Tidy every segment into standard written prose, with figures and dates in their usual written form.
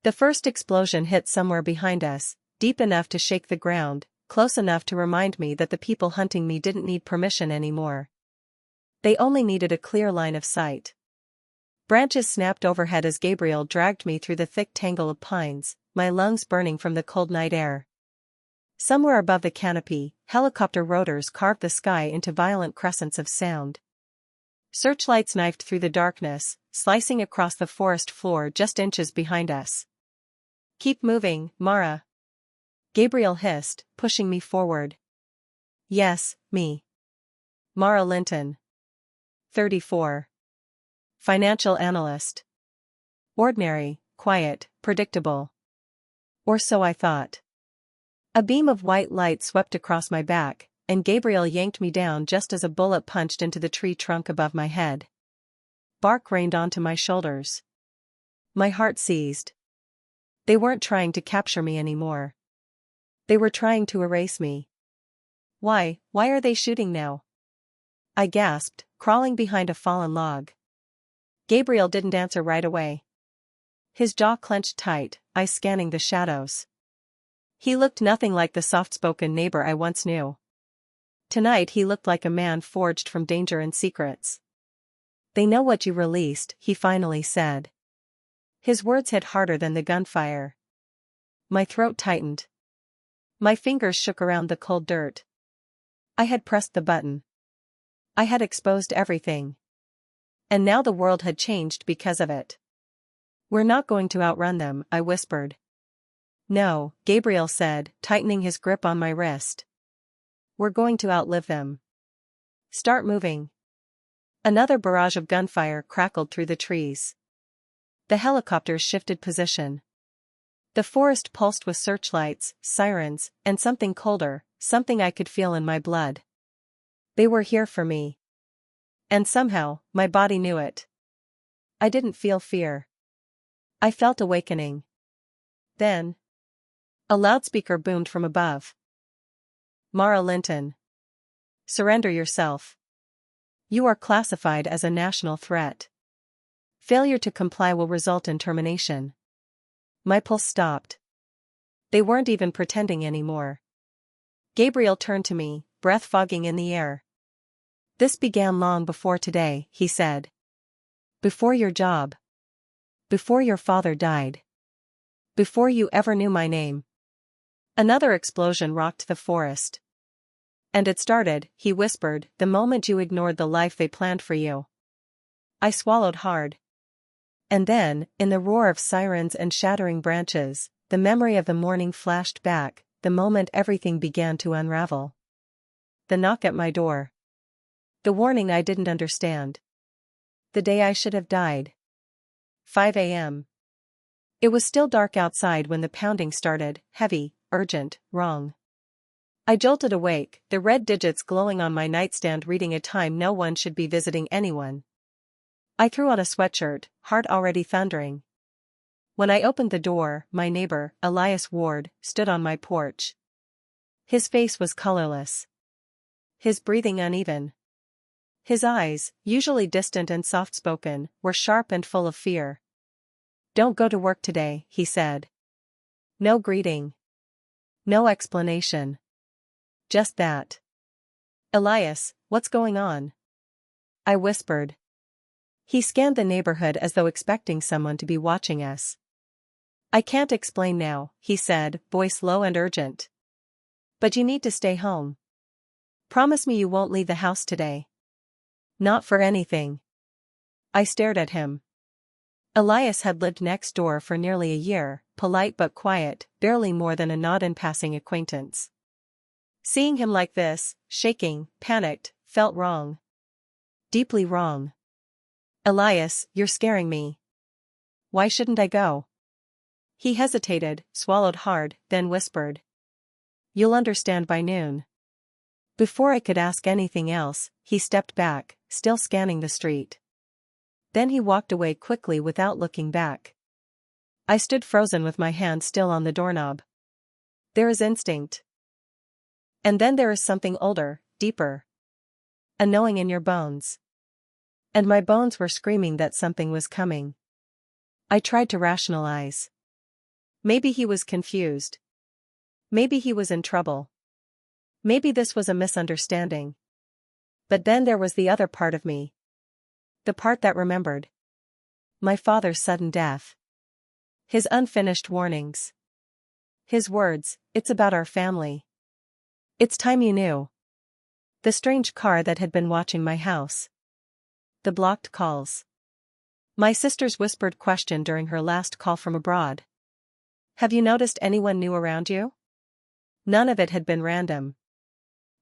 The first explosion hit somewhere behind us, deep enough to shake the ground, close enough to remind me that the people hunting me didn't need permission anymore. They only needed a clear line of sight. Branches snapped overhead as Gabriel dragged me through the thick tangle of pines, my lungs burning from the cold night air. Somewhere above the canopy, helicopter rotors carved the sky into violent crescents of sound. Searchlights knifed through the darkness, slicing across the forest floor just inches behind us. "Keep moving, Mara," Gabriel hissed, pushing me forward. "Yes, me. Mara Linton. 34. Financial analyst. Ordinary, quiet, predictable. Or so I thought. A beam of white light swept across my back, and Gabriel yanked me down just as a bullet punched into the tree trunk above my head. Bark rained onto my shoulders. My heart seized. They weren't trying to capture me anymore. They were trying to erase me. Why are they shooting now?" I gasped, crawling behind a fallen log. Gabriel didn't answer right away. His jaw clenched tight, eyes scanning the shadows. He looked nothing like the soft-spoken neighbor I once knew. Tonight he looked like a man forged from danger and secrets. "They know what you released," he finally said. His words hit harder than the gunfire. My throat tightened. My fingers shook around the cold dirt. I had pressed the button. I had exposed everything. And now the world had changed because of it. "We're not going to outrun them," I whispered. "No," Gabriel said, tightening his grip on my wrist. "We're going to outlive them. Start moving." Another barrage of gunfire crackled through the trees. The helicopters shifted position. The forest pulsed with searchlights, sirens, and something colder, something I could feel in my blood. They were here for me. And somehow, my body knew it. I didn't feel fear. I felt awakening. Then, a loudspeaker boomed from above. "Mara Linton. Surrender yourself. You are classified as a national threat. Failure to comply will result in termination." My pulse stopped. They weren't even pretending anymore. Gabriel turned to me, breath fogging in the air. "This began long before today," he said. "Before your job. Before your father died. Before you ever knew my name." Another explosion rocked the forest. "And it started," he whispered, "the moment you ignored the life they planned for you." I swallowed hard. And then, in the roar of sirens and shattering branches, the memory of the morning flashed back, the moment everything began to unravel. The knock at my door. The warning I didn't understand. The day I should have died. 5 a.m. It was still dark outside when the pounding started, heavy, urgent, wrong. I jolted awake, the red digits glowing on my nightstand reading a time no one should be visiting anyone. I threw on a sweatshirt, heart already thundering. When I opened the door, my neighbor, Elias Ward, stood on my porch. His face was colorless. His breathing uneven. His eyes, usually distant and soft-spoken, were sharp and full of fear. "Don't go to work today," he said. No greeting. No explanation. Just that. "Elias, what's going on?" I whispered. He scanned the neighborhood as though expecting someone to be watching us. "I can't explain now," he said, voice low and urgent. "But you need to stay home. Promise me you won't leave the house today." "Not for anything." I stared at him. Elias had lived next door for nearly a year, polite but quiet, barely more than a nod in passing acquaintance. Seeing him like this, shaking, panicked, felt wrong. Deeply wrong. "Elias, you're scaring me. Why shouldn't I go?" He hesitated, swallowed hard, then whispered. "You'll understand by noon." Before I could ask anything else, he stepped back, still scanning the street. Then he walked away quickly without looking back. I stood frozen with my hand still on the doorknob. There is instinct. And then there is something older, deeper. A knowing in your bones. And my bones were screaming that something was coming. I tried to rationalize. Maybe he was confused. Maybe he was in trouble. Maybe this was a misunderstanding. But then there was the other part of me. The part that remembered. My father's sudden death. His unfinished warnings. His words, "It's about our family. It's time you knew." The strange car that had been watching my house. The blocked calls. My sister's whispered question during her last call from abroad. "Have you noticed anyone new around you?" None of it had been random.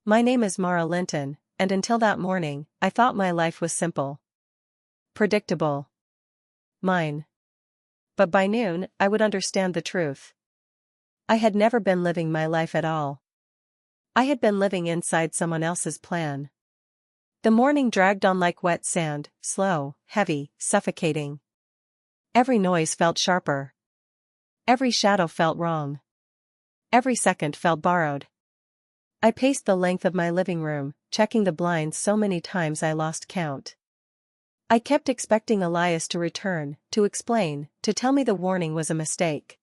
My name is Mara Linton, and until that morning, I thought my life was simple. Predictable. Mine. But by noon, I would understand the truth. I had never been living my life at all. I had been living inside someone else's plan. The morning dragged on like wet sand, slow, heavy, suffocating. Every noise felt sharper. Every shadow felt wrong. Every second felt borrowed. I paced the length of my living room, checking the blinds so many times I lost count. I kept expecting Elias to return, to explain, to tell me the warning was a mistake.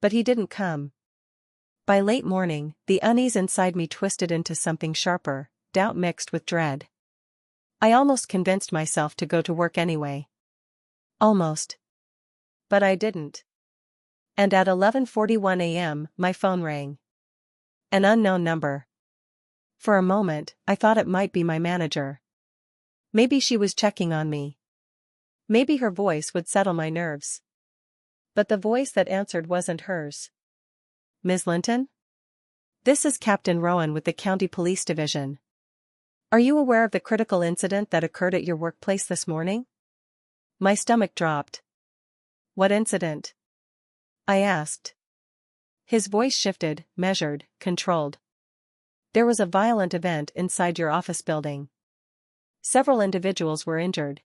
But he didn't come. By late morning, the unease inside me twisted into something sharper, doubt mixed with dread. I almost convinced myself to go to work anyway. Almost. But I didn't. And at 11:41 a.m., my phone rang. An unknown number. For a moment, I thought it might be my manager. Maybe she was checking on me. Maybe her voice would settle my nerves. But the voice that answered wasn't hers. "Ms. Linton? This is Captain Rowan with the County Police Division. Are you aware of the critical incident that occurred at your workplace this morning?" My stomach dropped. "What incident?" I asked. His voice shifted, measured, controlled. "There was a violent event inside your office building. Several individuals were injured.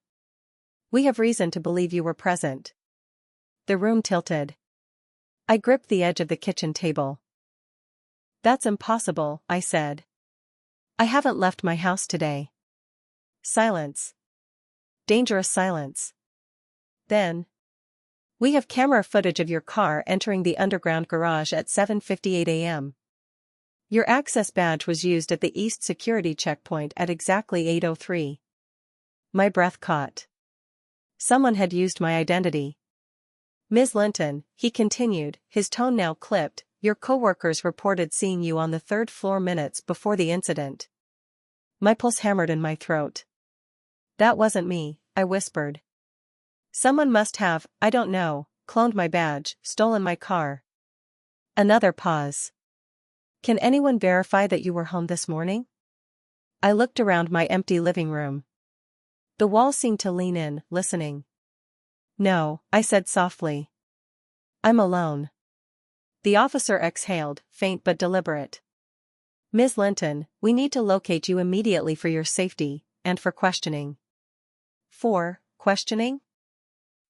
We have reason to believe you were present." The room tilted. I gripped the edge of the kitchen table. "That's impossible," I said. "I haven't left my house today." Silence. Dangerous silence. Then. "We have camera footage of your car entering the underground garage at 7:58 a.m. Your access badge was used at the East Security checkpoint at exactly 8:03. My breath caught. Someone had used my identity. "Ms. Linton," he continued, his tone now clipped, "your coworkers reported seeing you on the third floor minutes before the incident." My pulse hammered in my throat. "That wasn't me," I whispered. "Someone must have, I don't know, cloned my badge, stolen my car." Another pause. "Can anyone verify that you were home this morning?" I looked around my empty living room. The wall seemed to lean in, listening. "No," I said softly. "I'm alone." The officer exhaled, faint but deliberate. "Ms. Linton, we need to locate you immediately for your safety, and for questioning." "For questioning?"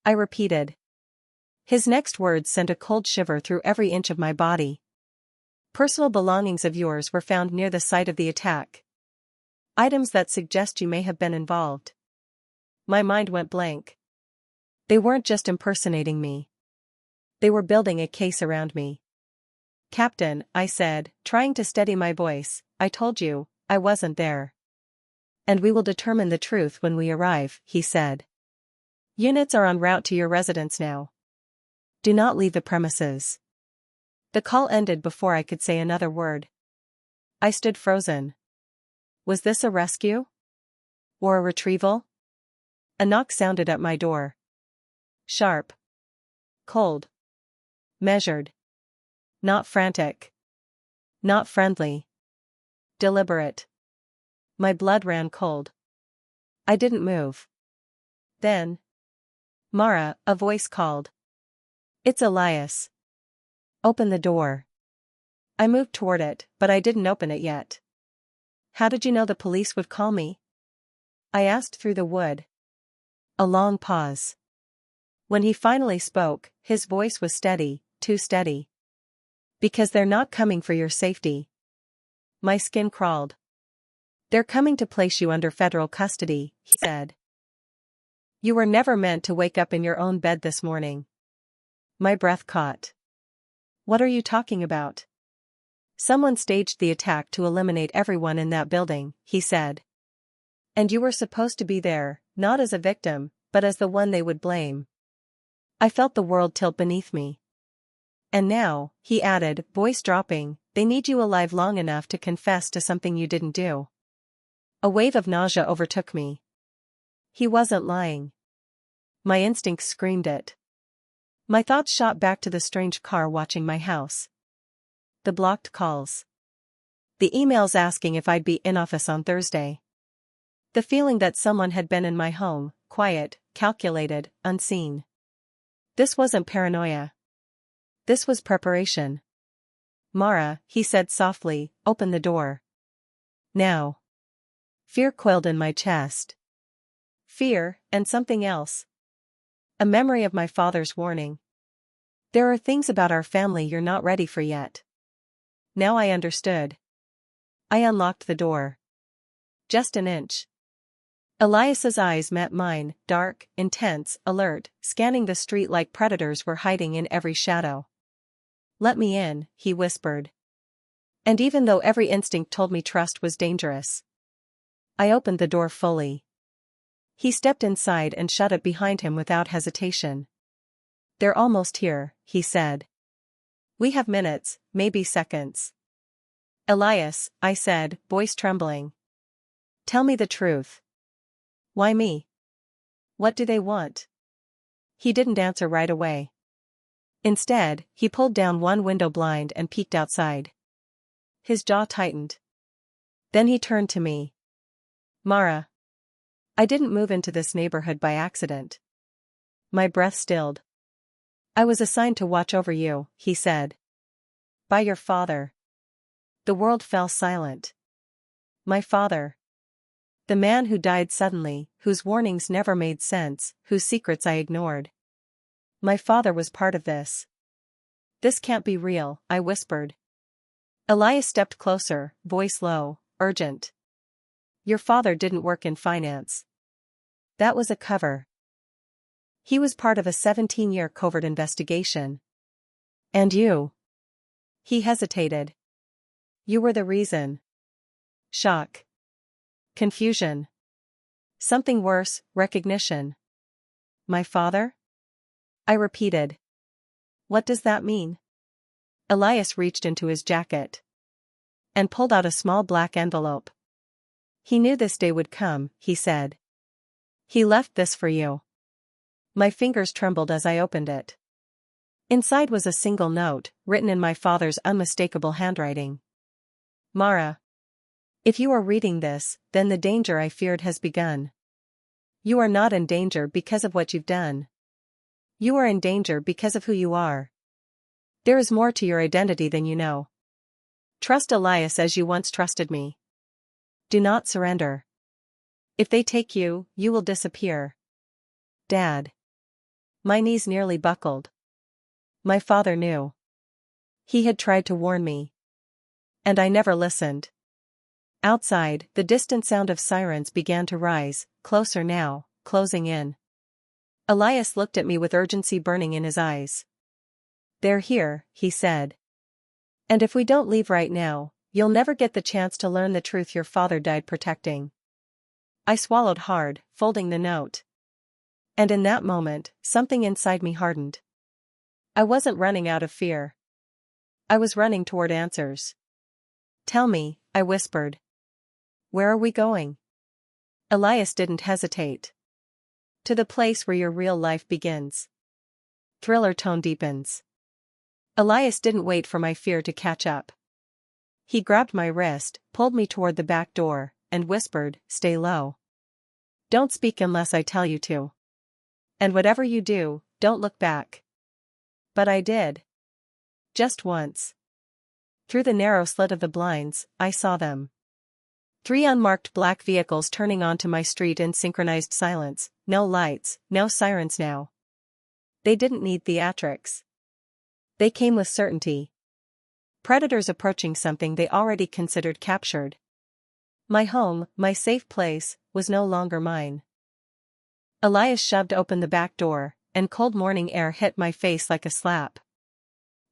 I repeated. His next words sent a cold shiver through every inch of my body. "Personal belongings of yours were found near the site of the attack. Items that suggest you may have been involved." My mind went blank. They weren't just impersonating me. They were building a case around me. "Captain," I said, trying to steady my voice, "I told you, I wasn't there." "And we will determine the truth when we arrive," he said. "Units are en route to your residence now. Do not leave the premises." The call ended before I could say another word. I stood frozen. Was this a rescue? Or a retrieval? A knock sounded at my door. Sharp. Cold. Measured. Not frantic. Not friendly. Deliberate. My blood ran cold. I didn't move. Then. "Mara," a voice called. "It's Elias. Open the door." I moved toward it, but I didn't open it yet. "How did you know the police would call me?" I asked through the wood. A long pause. When he finally spoke, his voice was steady, too steady. "Because they're not coming for your safety." My skin crawled. "They're coming to place you under federal custody," he said. "You were never meant to wake up in your own bed this morning." My breath caught. What are you talking about? Someone staged the attack to eliminate everyone in that building, he said. And you were supposed to be there, not as a victim, but as the one they would blame. I felt the world tilt beneath me. And now, he added, voice dropping, they need you alive long enough to confess to something you didn't do. A wave of nausea overtook me. He wasn't lying. My instincts screamed it. My thoughts shot back to the strange car watching my house. The blocked calls. The emails asking if I'd be in office on Thursday. The feeling that someone had been in my home, quiet, calculated, unseen. This wasn't paranoia. This was preparation. Mara, he said softly, open the door. Now. Fear quilled in my chest. Fear, and something else. A memory of my father's warning. There are things about our family you're not ready for yet. Now I understood. I unlocked the door. Just an inch. Elias's eyes met mine, dark, intense, alert, scanning the street like predators were hiding in every shadow. Let me in, he whispered. And even though every instinct told me trust was dangerous, I opened the door fully. He stepped inside and shut it behind him without hesitation. They're almost here, he said. We have minutes, maybe seconds. Elias, I said, voice trembling. Tell me the truth. Why me? What do they want? He didn't answer right away. Instead, he pulled down one window blind and peeked outside. His jaw tightened. Then he turned to me. Mara. I didn't move into this neighborhood by accident. My breath stilled. I was assigned to watch over you, he said. By your father. The world fell silent. My father. The man who died suddenly, whose warnings never made sense, whose secrets I ignored. My father was part of this. This can't be real, I whispered. Elias stepped closer, voice low, urgent. Your father didn't work in finance. That was a cover. He was part of a 17-year covert investigation. And you? He hesitated. You were the reason. Shock. Confusion. Something worse, recognition. My father? I repeated. What does that mean? Elias reached into his jacket and pulled out a small black envelope. He knew this day would come, he said. He left this for you. My fingers trembled as I opened it. Inside was a single note, written in my father's unmistakable handwriting. Mara. If you are reading this, then the danger I feared has begun. You are not in danger because of what you've done. You are in danger because of who you are. There is more to your identity than you know. Trust Elias as you once trusted me. Do not surrender. If they take you, you will disappear. Dad. My knees nearly buckled. My father knew. He had tried to warn me. And I never listened. Outside, the distant sound of sirens began to rise, closer now, closing in. Elias looked at me with urgency burning in his eyes. They're here, he said. And if we don't leave right now, you'll never get the chance to learn the truth your father died protecting. I swallowed hard, folding the note. And in that moment, something inside me hardened. I wasn't running out of fear. I was running toward answers. Tell me, I whispered. Where are we going? Elias didn't hesitate. To the place where your real life begins. Thriller tone deepens. Elias didn't wait for my fear to catch up. He grabbed my wrist, pulled me toward the back door, and whispered, stay low. Don't speak unless I tell you to. And whatever you do, don't look back. But I did. Just once. Through the narrow slit of the blinds, I saw them. 3 unmarked black vehicles turning onto my street in synchronized silence, no lights, no sirens now. They didn't need theatrics. They came with certainty. Predators approaching something they already considered captured. My home, my safe place, was no longer mine. Elias shoved open the back door, and cold morning air hit my face like a slap.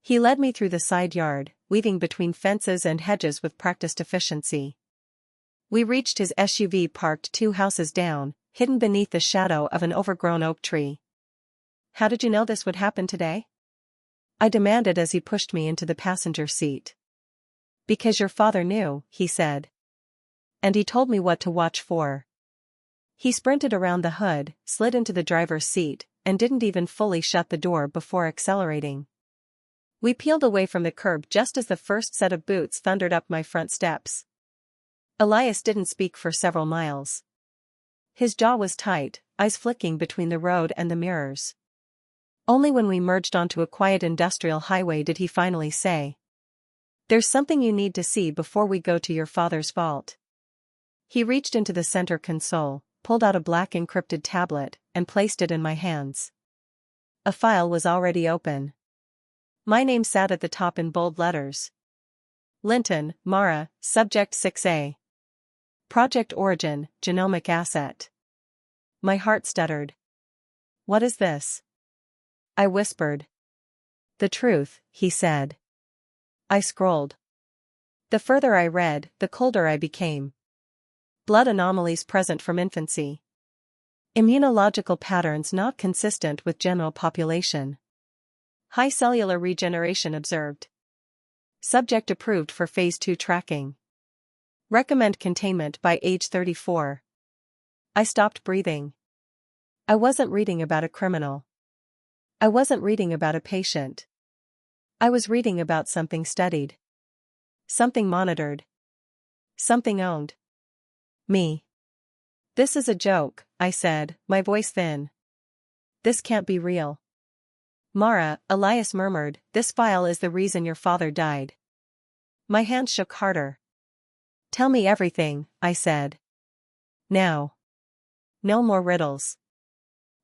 He led me through the side yard, weaving between fences and hedges with practiced efficiency. We reached his SUV parked 2 houses down, hidden beneath the shadow of an overgrown oak tree. "How did you know this would happen today?" I demanded as he pushed me into the passenger seat. "Because your father knew," he said. "And he told me what to watch for." He sprinted around the hood, slid into the driver's seat, and didn't even fully shut the door before accelerating. We peeled away from the curb just as the first set of boots thundered up my front steps. Elias didn't speak for several miles. His jaw was tight, eyes flicking between the road and the mirrors. Only when we merged onto a quiet industrial highway did he finally say, "There's something you need to see before we go to your father's vault." He reached into the center console, pulled out a black encrypted tablet, and placed it in my hands. A file was already open. My name sat at the top in bold letters. Linton, Mara, Subject 6A. Project Origin, Genomic Asset. My heart stuttered. "What is this?" I whispered. "The truth," he said. I scrolled. The further I read, the colder I became. Blood anomalies present from infancy. Immunological patterns not consistent with general population. High cellular regeneration observed. Subject approved for Phase 2 tracking. Recommend containment by age 34. I stopped breathing. I wasn't reading about a criminal. I wasn't reading about a patient. I was reading about something studied. Something monitored. Something owned. Me. "This is a joke," I said, my voice thin. "This can't be real." "Mara," Elias murmured, "this file is the reason your father died." My hands shook harder. "Tell me everything," I said. "Now. No more riddles."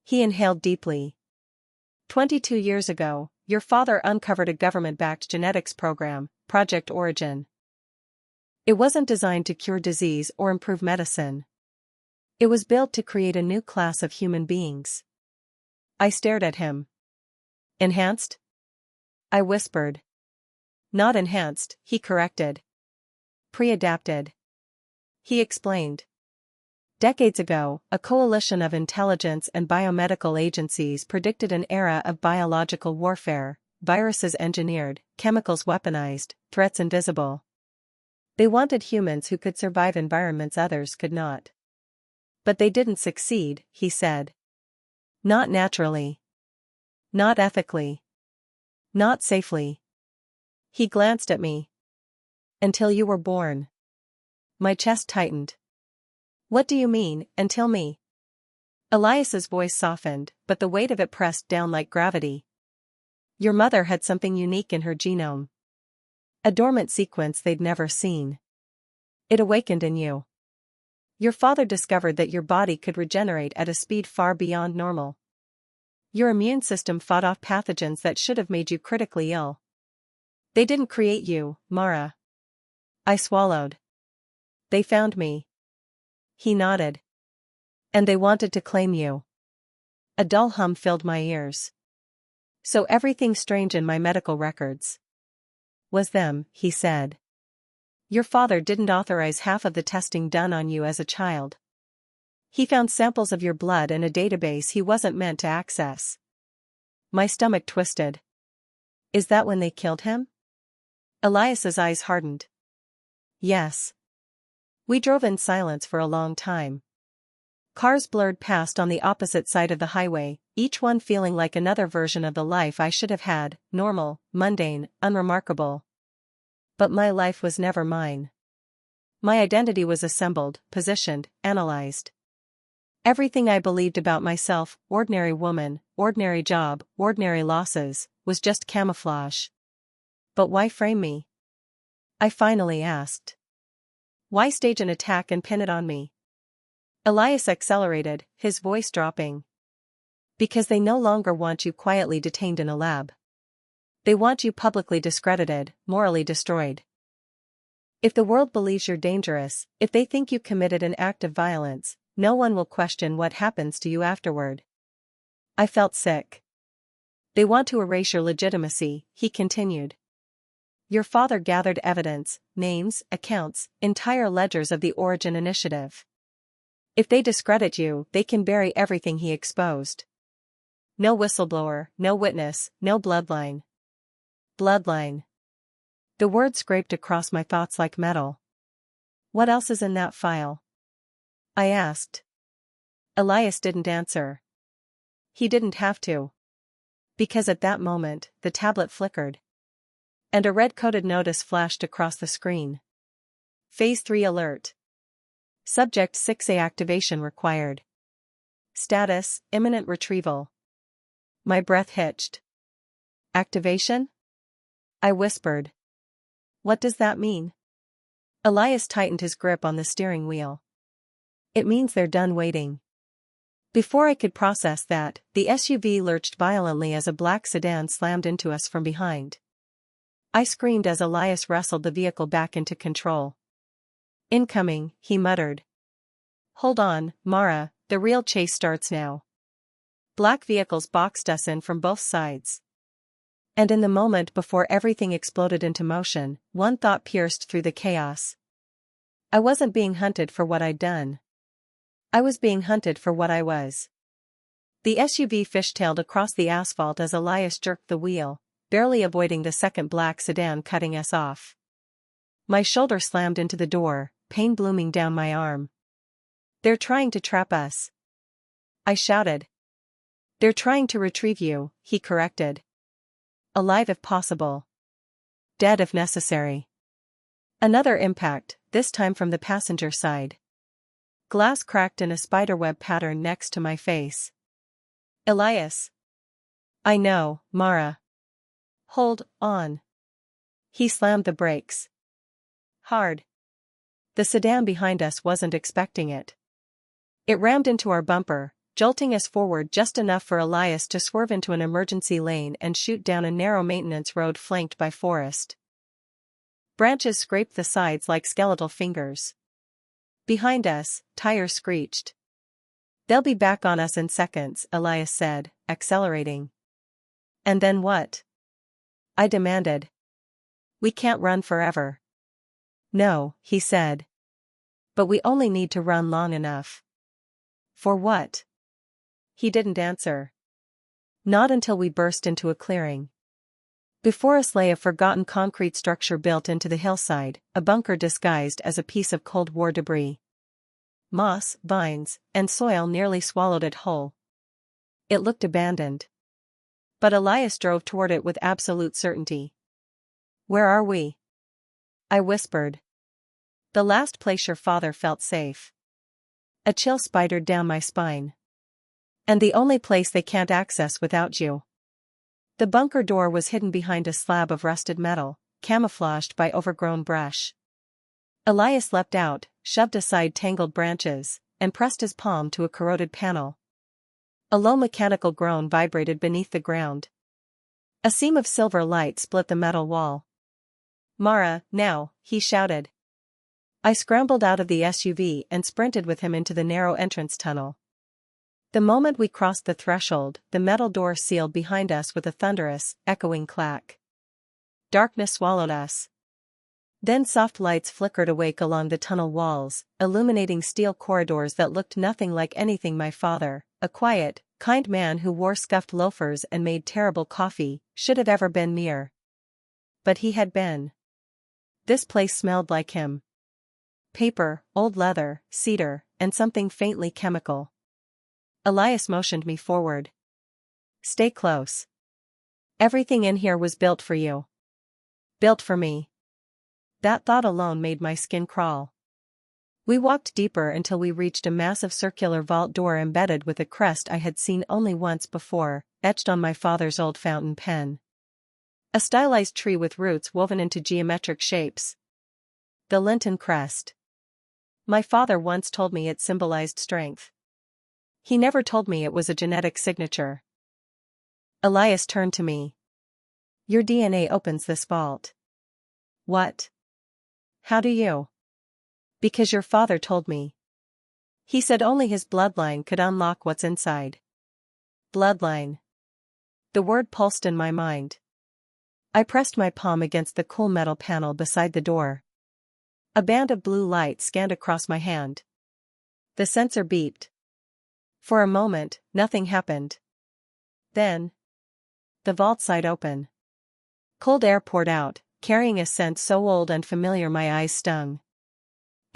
He inhaled deeply. 22 years ago, your father uncovered a government-backed genetics program, Project Origin. It wasn't designed to cure disease or improve medicine. It was built to create a new class of human beings. I stared at him. "Enhanced?" I whispered. "Not enhanced," he corrected. "Pre-adapted." He explained. Decades ago, a coalition of intelligence and biomedical agencies predicted an era of biological warfare, viruses engineered, chemicals weaponized, threats invisible. They wanted humans who could survive environments others could not. But they didn't succeed, he said. Not naturally. Not ethically. Not safely. He glanced at me. "Until you were born." My chest tightened. "What do you mean, until me?" Elias's voice softened, but the weight of it pressed down like gravity. "Your mother had something unique in her genome. A dormant sequence they'd never seen. It awakened in you. Your father discovered that your body could regenerate at a speed far beyond normal. Your immune system fought off pathogens that should have made you critically ill. They didn't create you, Mara." I swallowed. "They found me." He nodded. "And they wanted to claim you." A dull hum filled my ears. "So everything strange in my medical records was them," he said. "Your father didn't authorize half of the testing done on you as a child. He found samples of your blood in a database he wasn't meant to access." My stomach twisted. "Is that when they killed him?" Elias's eyes hardened. "Yes." We drove in silence for a long time. Cars blurred past on the opposite side of the highway, each one feeling like another version of the life I should have had, normal, mundane, unremarkable. But my life was never mine. My identity was assembled, positioned, analyzed. Everything I believed about myself, ordinary woman, ordinary job, ordinary losses, was just camouflage. But why frame me? I finally asked. Why stage an attack and pin it on me? Elias accelerated, his voice dropping. Because they no longer want you quietly detained in a lab. They want you publicly discredited, morally destroyed. If the world believes you're dangerous, if they think you committed an act of violence, no one will question what happens to you afterward. I felt sick. They want to erase your legitimacy, he continued. Your father gathered evidence, names, accounts, entire ledgers of the Origin Initiative. If they discredit you, they can bury everything he exposed. No whistleblower, no witness, no bloodline. Bloodline. The word scraped across my thoughts like metal. What else is in that file? I asked. Elias didn't answer. He didn't have to. Because at that moment, the tablet flickered. And a red-coded notice flashed across the screen. Phase 3 alert. Subject 6A activation required. Status, imminent retrieval. My breath hitched. Activation? I whispered. What does that mean? Elias tightened his grip on the steering wheel. It means they're done waiting. Before I could process that, the SUV lurched violently as a black sedan slammed into us from behind. I screamed as Elias wrestled the vehicle back into control. Incoming, he muttered. Hold on, Mara, the real chase starts now. Black vehicles boxed us in from both sides. And in the moment before everything exploded into motion, one thought pierced through the chaos. I wasn't being hunted for what I'd done. I was being hunted for what I was. The SUV fishtailed across the asphalt as Elias jerked the wheel, barely avoiding the second black sedan cutting us off. My shoulder slammed into the door, pain blooming down my arm. They're trying to trap us. I shouted. They're trying to retrieve you, he corrected. Alive if possible. Dead if necessary. Another impact, this time from the passenger side. Glass cracked in a spiderweb pattern next to my face. Elias. I know, Mara. Hold on. He slammed the brakes. Hard. The sedan behind us wasn't expecting it. It rammed into our bumper, jolting us forward just enough for Elias to swerve into an emergency lane and shoot down a narrow maintenance road flanked by forest. Branches scraped the sides like skeletal fingers. Behind us, tires screeched. They'll be back on us in seconds, Elias said, accelerating. And then what? I demanded. We can't run forever. No, he said. But we only need to run long enough. For what? He didn't answer. Not until we burst into a clearing. Before us lay a forgotten concrete structure built into the hillside, a bunker disguised as a piece of Cold War debris. Moss, vines, and soil nearly swallowed it whole. It looked abandoned. But Elias drove toward it with absolute certainty. Where are we? I whispered. The last place your father felt safe. A chill spidered down my spine. And the only place they can't access without you. The bunker door was hidden behind a slab of rusted metal, camouflaged by overgrown brush. Elias leapt out, shoved aside tangled branches, and pressed his palm to a corroded panel. A low mechanical groan vibrated beneath the ground. A seam of silver light split the metal wall. Mara, now, he shouted. I scrambled out of the SUV and sprinted with him into the narrow entrance tunnel. The moment we crossed the threshold, the metal door sealed behind us with a thunderous, echoing clack. Darkness swallowed us. Then soft lights flickered awake along the tunnel walls, illuminating steel corridors that looked nothing like anything my father, a quiet, kind man who wore scuffed loafers and made terrible coffee, should have ever been near. But he had been. This place smelled like him. Paper, old leather, cedar, and something faintly chemical. Elias motioned me forward. Stay close. Everything in here was built for you. Built for me. That thought alone made my skin crawl. We walked deeper until we reached a massive circular vault door embedded with a crest I had seen only once before, etched on my father's old fountain pen. A stylized tree with roots woven into geometric shapes. The Linton crest. My father once told me it symbolized strength. He never told me it was a genetic signature. Elias turned to me. Your DNA opens this vault. What? How do you? Because your father told me. He said only his bloodline could unlock what's inside. Bloodline. The word pulsed in my mind. I pressed my palm against the cool metal panel beside the door. A band of blue light scanned across my hand. The sensor beeped. For a moment, nothing happened. Then, the vault side open. Cold air poured out, carrying a scent so old and familiar my eyes stung.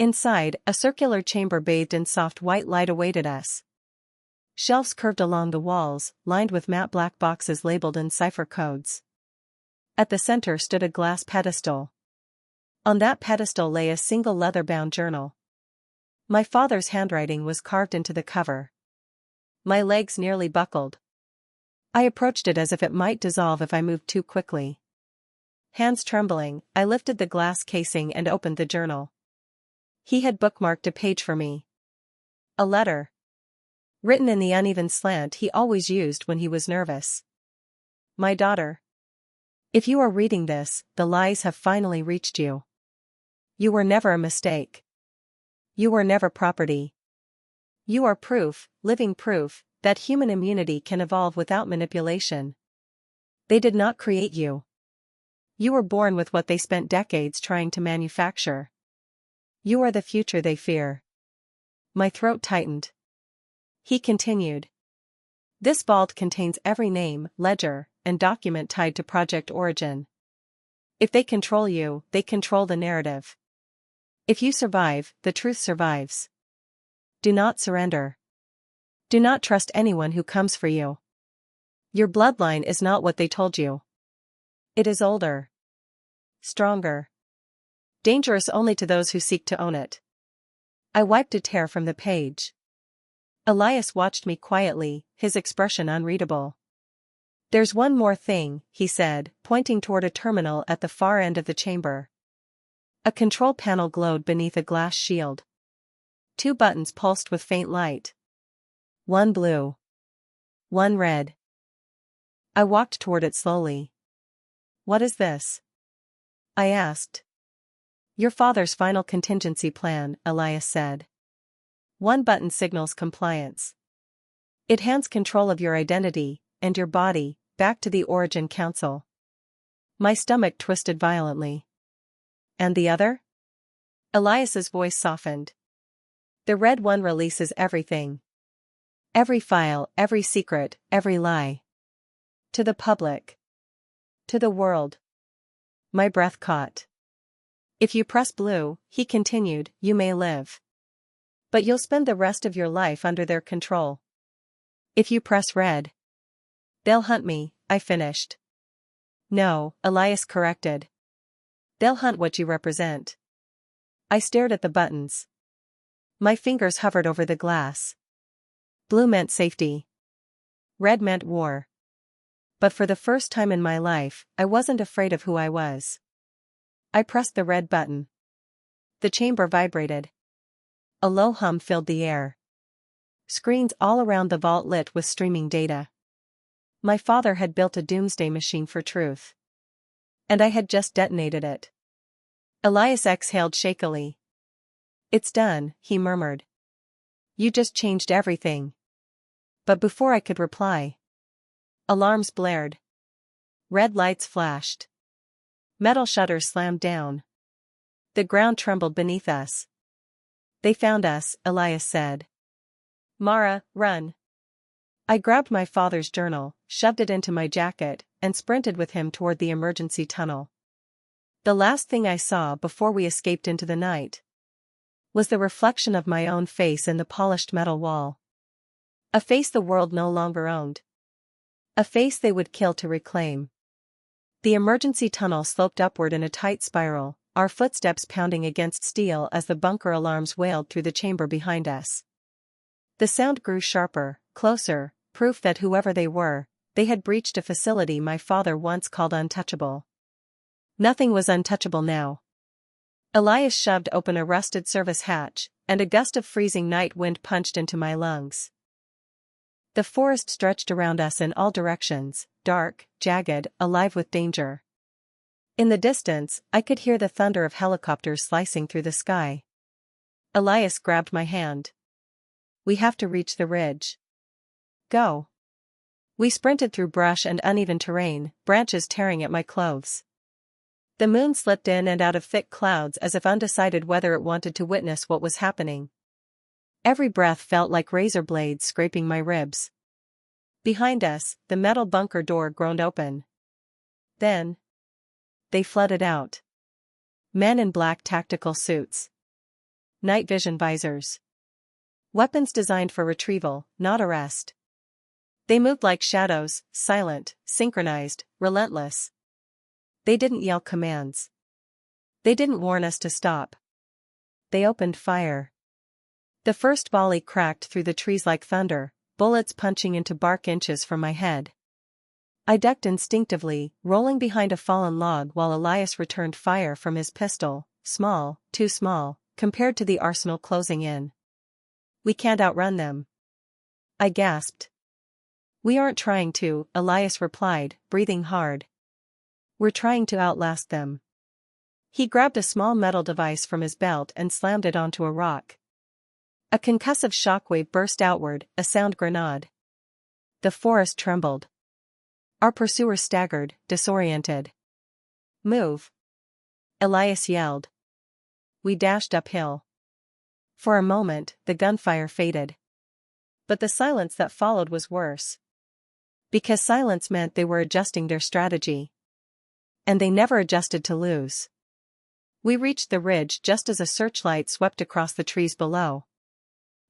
Inside, a circular chamber bathed in soft white light awaited us. Shelves curved along the walls, lined with matte black boxes labeled in cipher codes. At the center stood a glass pedestal. On that pedestal lay a single leather-bound journal. My father's handwriting was carved into the cover. My legs nearly buckled. I approached it as if it might dissolve if I moved too quickly. Hands trembling, I lifted the glass casing and opened the journal. He had bookmarked a page for me. A letter. Written in the uneven slant he always used when he was nervous. My daughter. If you are reading this, the lies have finally reached you. You were never a mistake. You were never property. You are proof, living proof, that human immunity can evolve without manipulation. They did not create you. You were born with what they spent decades trying to manufacture. You are the future they fear. My throat tightened. He continued. This vault contains every name, ledger, and document tied to Project Origin. If they control you, they control the narrative. If you survive, the truth survives. Do not surrender. Do not trust anyone who comes for you. Your bloodline is not what they told you. It is older. Stronger. Dangerous only to those who seek to own it. I wiped a tear from the page. Elias watched me quietly, his expression unreadable. There's one more thing, he said, pointing toward a terminal at the far end of the chamber. A control panel glowed beneath a glass shield. 2 buttons pulsed with faint light. One blue. One red. I walked toward it slowly. What is this? I asked. Your father's final contingency plan, Elias said. One button signals compliance. It hands control of your identity, and your body, back to the Origin Council. My stomach twisted violently. And the other? Elias's voice softened. The red one releases everything. Every file, every secret, every lie. To the public. To the world. My breath caught. If you press blue, he continued, you may live. But you'll spend the rest of your life under their control. If you press red, they'll hunt me, I finished. No, Elias corrected. They'll hunt what you represent. I stared at the buttons. My fingers hovered over the glass. Blue meant safety. Red meant war. But for the first time in my life, I wasn't afraid of who I was. I pressed the red button. The chamber vibrated. A low hum filled the air. Screens all around the vault lit with streaming data. My father had built a doomsday machine for truth. And I had just detonated it. Elias exhaled shakily. It's done, he murmured. You just changed everything. But before I could reply, alarms blared. Red lights flashed. Metal shutters slammed down. The ground trembled beneath us. They found us, Elias said. Mara, run. I grabbed my father's journal, shoved it into my jacket, and sprinted with him toward the emergency tunnel. The last thing I saw before we escaped into the night was the reflection of my own face in the polished metal wall. A face the world no longer owned. A face they would kill to reclaim. The emergency tunnel sloped upward in a tight spiral, our footsteps pounding against steel as the bunker alarms wailed through the chamber behind us. The sound grew sharper, closer, proof that whoever they were, they had breached a facility my father once called untouchable. Nothing was untouchable now. Elias shoved open a rusted service hatch, and a gust of freezing night wind punched into my lungs. The forest stretched around us in all directions, dark, jagged, alive with danger. In the distance, I could hear the thunder of helicopters slicing through the sky. Elias grabbed my hand. We have to reach the ridge. Go. We sprinted through brush and uneven terrain, branches tearing at my clothes. The moon slipped in and out of thick clouds as if undecided whether it wanted to witness what was happening. Every breath felt like razor blades scraping my ribs. Behind us, the metal bunker door groaned open. Then they flooded out. Men in black tactical suits. Night vision visors. Weapons designed for retrieval, not arrest. They moved like shadows, silent, synchronized, relentless. They didn't yell commands. They didn't warn us to stop. They opened fire. The first volley cracked through the trees like thunder, bullets punching into bark inches from my head. I ducked instinctively, rolling behind a fallen log while Elias returned fire from his pistol, small, too small, compared to the arsenal closing in. We can't outrun them. I gasped. We aren't trying to, Elias replied, breathing hard. We're trying to outlast them. He grabbed a small metal device from his belt and slammed it onto a rock. A concussive shockwave burst outward, a sound grenade. The forest trembled. Our pursuers staggered, disoriented. Move! Elias yelled. We dashed uphill. For a moment, the gunfire faded. But the silence that followed was worse. Because silence meant they were adjusting their strategy. And they never adjusted to lose. We reached the ridge just as a searchlight swept across the trees below.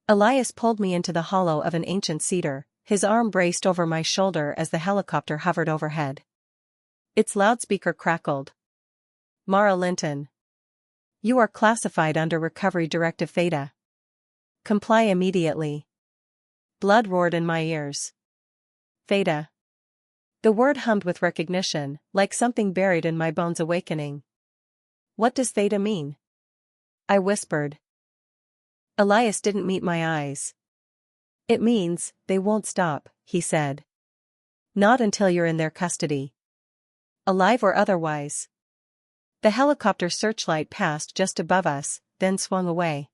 Elias pulled me into the hollow of an ancient cedar, his arm braced over my shoulder as the helicopter hovered overhead. Its loudspeaker crackled. Mara Linton. You are classified under Recovery Directive Theta. Comply immediately. Blood roared in my ears. Theta. The word hummed with recognition, like something buried in my bones awakening. What does Theta mean? I whispered. Elias didn't meet my eyes. It means, they won't stop, he said. Not until you're in their custody. Alive or otherwise. The helicopter searchlight passed just above us, then swung away.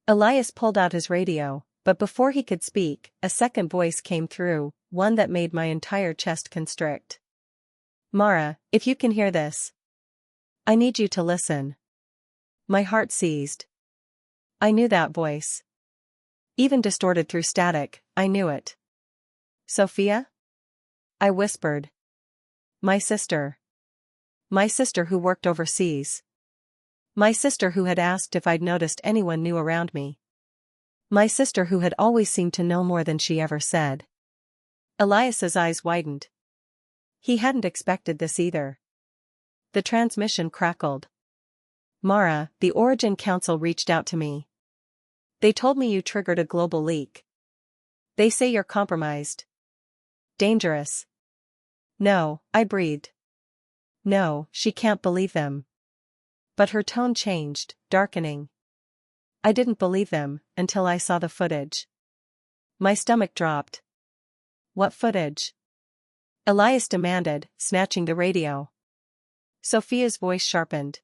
Elias pulled out his radio, but before he could speak, a second voice came through, one that made my entire chest constrict. Mara, if you can hear this. I need you to listen. My heart seized. I knew that voice. Even distorted through static, I knew it. Sophia? I whispered. My sister. My sister who worked overseas. My sister who had asked if I'd noticed anyone new around me. My sister who had always seemed to know more than she ever said. Elias's eyes widened. He hadn't expected this either. The transmission crackled. Mara, the Origin Council reached out to me. They told me you triggered a global leak. They say you're compromised. Dangerous. No, I breathed. No, she can't believe them. But her tone changed, darkening. I didn't believe them, until I saw the footage. My stomach dropped. What footage? Elias demanded, snatching the radio. Sophia's voice sharpened.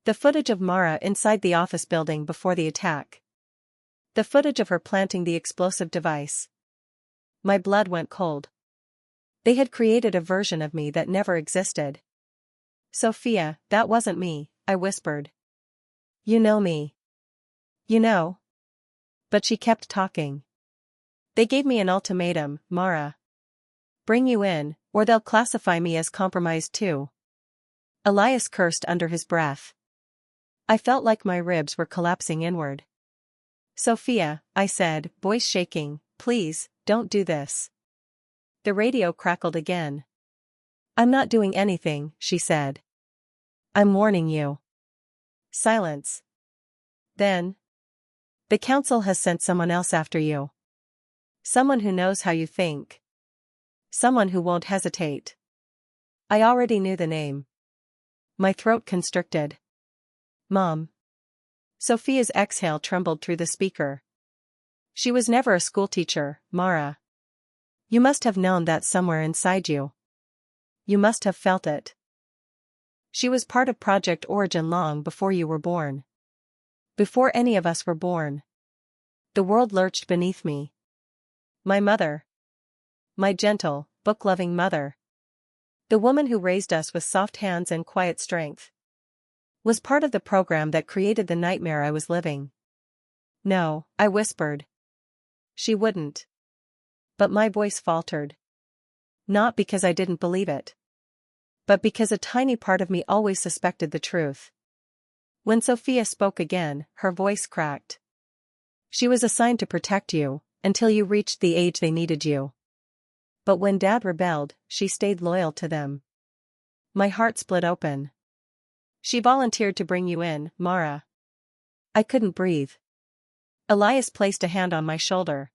The footage of Mara inside the office building before the attack. The footage of her planting the explosive device. My blood went cold. They had created a version of me that never existed. Sophia, that wasn't me, I whispered. You know me. You know. But she kept talking. They gave me an ultimatum, Mara. Bring you in, or they'll classify me as compromised too. Elias cursed under his breath. I felt like my ribs were collapsing inward. Sophia, I said, voice shaking, please, don't do this. The radio crackled again. I'm not doing anything, she said. I'm warning you. Silence. Then. The council has sent someone else after you. Someone who knows how you think. Someone who won't hesitate. I already knew the name. My throat constricted. Mom. Sophia's exhale trembled through the speaker. She was never a schoolteacher, Mara. You must have known that somewhere inside you. You must have felt it. She was part of Project Origin long before you were born. Before any of us were born. The world lurched beneath me. My mother. my gentle, book-loving mother. The woman who raised us with soft hands and quiet strength. Was part of the program that created the nightmare I was living. No, I whispered. She wouldn't. But my voice faltered. Not because I didn't believe it. But because a tiny part of me always suspected the truth. When Sophia spoke again, her voice cracked. She was assigned to protect you, until you reached the age they needed you. But when Dad rebelled, she stayed loyal to them. My heart split open. She volunteered to bring you in, Mara. I couldn't breathe. Elias placed a hand on my shoulder.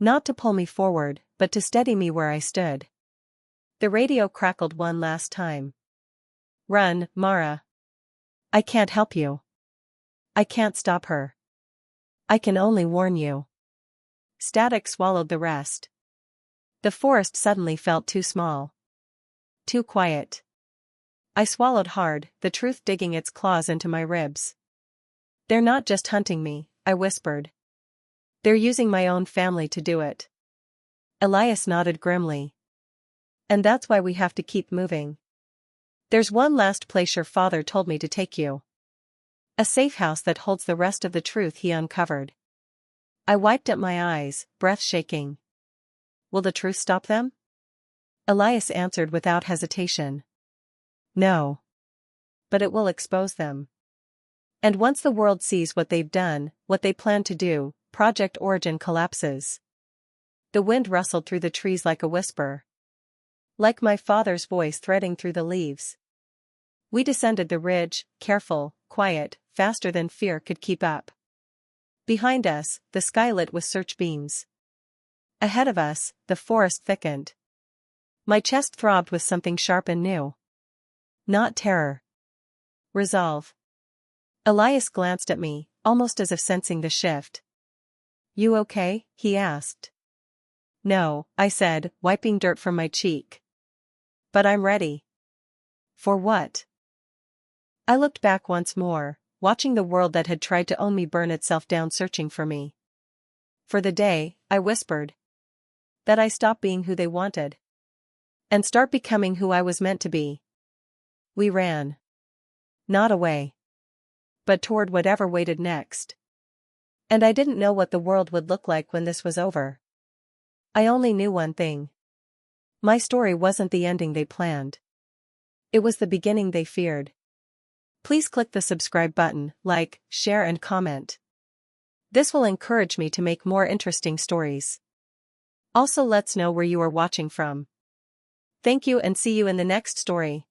Not to pull me forward, but to steady me where I stood. The radio crackled one last time. Run, Mara. I can't help you. I can't stop her. I can only warn you. Static swallowed the rest. The forest suddenly felt too small. Too quiet. I swallowed hard, the truth digging its claws into my ribs. They're not just hunting me, I whispered. They're using my own family to do it. Elias nodded grimly. And that's why we have to keep moving. There's one last place your father told me to take you. A safe house that holds the rest of the truth he uncovered. I wiped at my eyes, breath shaking. Will the truth stop them? Elias answered without hesitation. No. But it will expose them. And once the world sees what they've done, what they plan to do, Project Origin collapses. The wind rustled through the trees like a whisper. Like my father's voice threading through the leaves. We descended the ridge, careful, quiet, faster than fear could keep up. Behind us, the sky lit with search beams. Ahead of us, the forest thickened. My chest throbbed with something sharp and new. Not terror. Resolve. Elias glanced at me, almost as if sensing the shift. You okay? He asked. No, I said, wiping dirt from my cheek. But I'm ready. For what? I looked back once more, watching the world that had tried to own me burn itself down searching for me. For the day, I whispered. That I stop being who they wanted. And start becoming who I was meant to be. We ran. Not away. But toward whatever waited next. And I didn't know what the world would look like when this was over. I only knew one thing. My story wasn't the ending they planned. It was the beginning they feared. Please click the subscribe button, like, share and comment. This will encourage me to make more interesting stories. Also let's know where you are watching from. Thank you and see you in the next story.